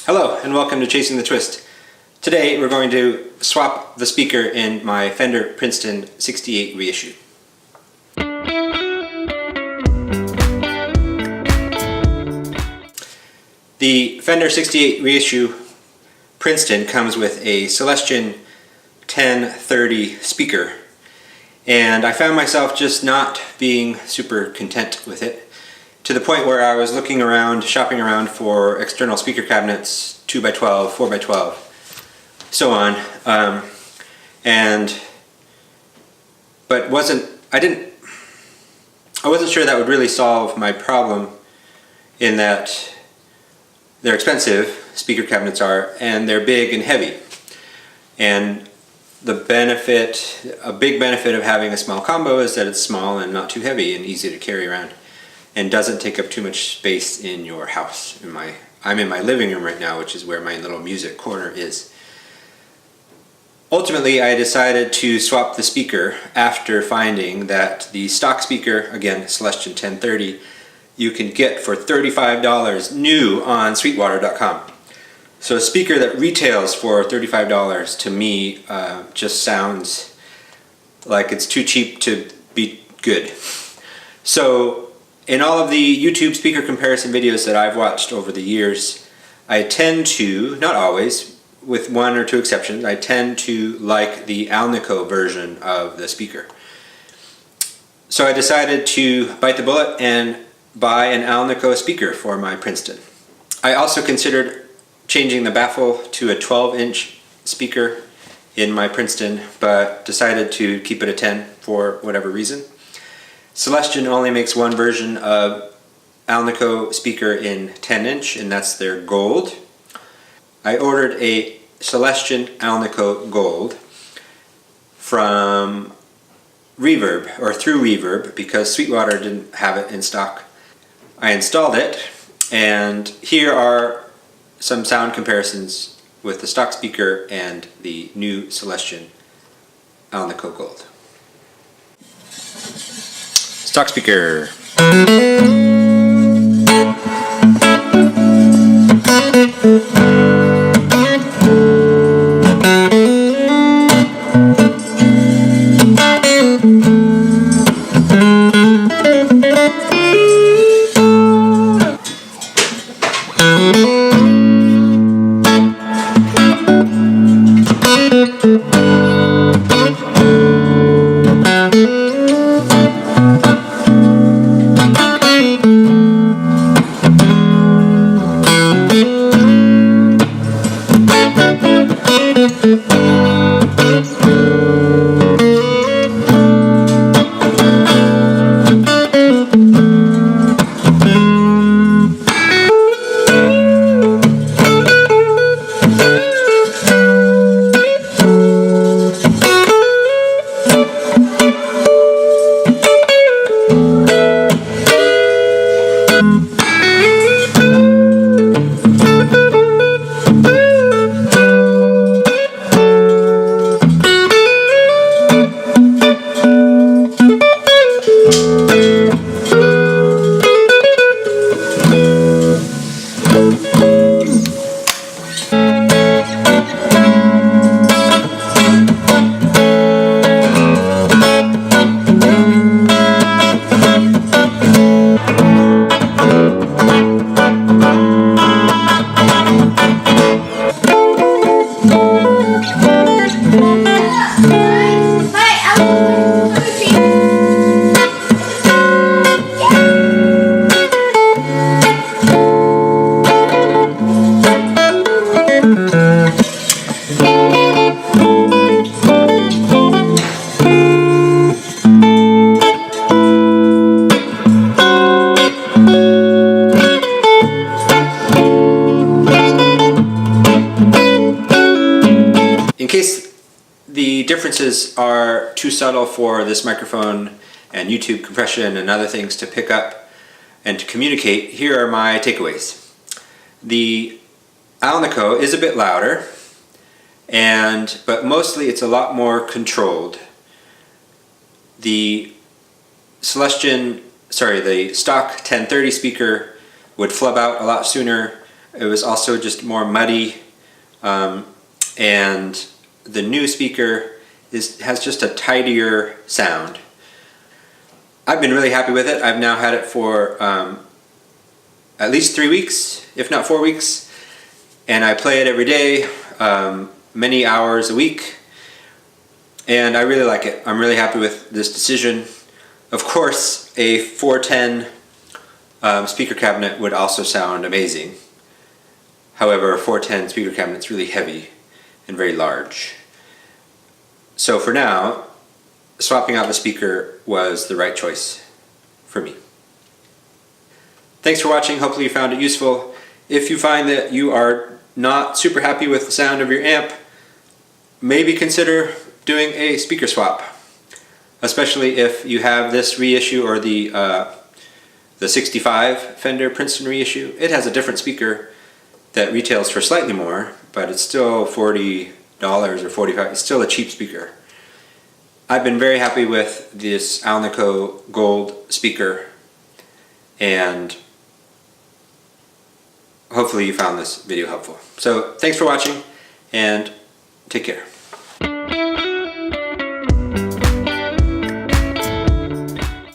Hello and welcome to Chasing the Twist. Today we're going to swap the speaker in my Fender Princeton 68 reissue. The Fender 68 reissue Princeton comes with a Celestion 1030 speaker, and I found myself just not being super content with it, to the point where I was looking around, shopping around for external speaker cabinets, 2x12, 4x12, so on, but I wasn't sure that would really solve my problem, in that they're expensive, speaker cabinets are, and they're big and heavy. And a big benefit of having a small combo is that it's small and not too heavy and easy to carry around, and doesn't take up too much space in your house. I'm in my living room right now, which is where my little music corner is. Ultimately, I decided to swap the speaker after finding that the stock speaker, again Celestion 1030, you can get for $35 new on Sweetwater.com. So a speaker that retails for $35 to me just sounds like it's too cheap to be good. So in all of the YouTube speaker comparison videos that I've watched over the years, I tend to, not always, with one or two exceptions, I tend to like the Alnico version of the speaker. So I decided to bite the bullet and buy an Alnico speaker for my Princeton. I also considered changing the baffle to a 12-inch speaker in my Princeton, but decided to keep it a 10 for whatever reason. Celestion only makes one version of Alnico speaker in 10-inch, and that's their Gold. I ordered a Celestion Alnico Gold from Reverb, or through Reverb, because Sweetwater didn't have it in stock. I installed it, and here are some sound comparisons with the stock speaker and the new Celestion Alnico Gold. Stock speaker. In case the differences are too subtle for this microphone and YouTube compression and other things to pick up and to communicate, here are my takeaways. The Alnico is a bit louder, but mostly it's a lot more controlled. The stock 1030 speaker would flub out a lot sooner. It was also just more muddy, and the new speaker has just a tidier sound. I've been really happy with it. I've now had it for at least 3 weeks, if not 4 weeks, and I play it every day, many hours a week, and I really like it. I'm really happy with this decision. Of course, a 410 speaker cabinet would also sound amazing. However, a 410 speaker cabinet's really heavy and very large. So for now, swapping out the speaker was the right choice for me. Thanks for watching. Hopefully you found it useful. If you find that you are not super happy with the sound of your amp, maybe consider doing a speaker swap, especially if you have this reissue or the 65 Fender Princeton reissue. It has a different speaker that retails for slightly more, but it's still $40 or $45. It's still a cheap speaker. I've been very happy with this Alnico Gold speaker, and hopefully you found this video helpful. So thanks for watching, and take care.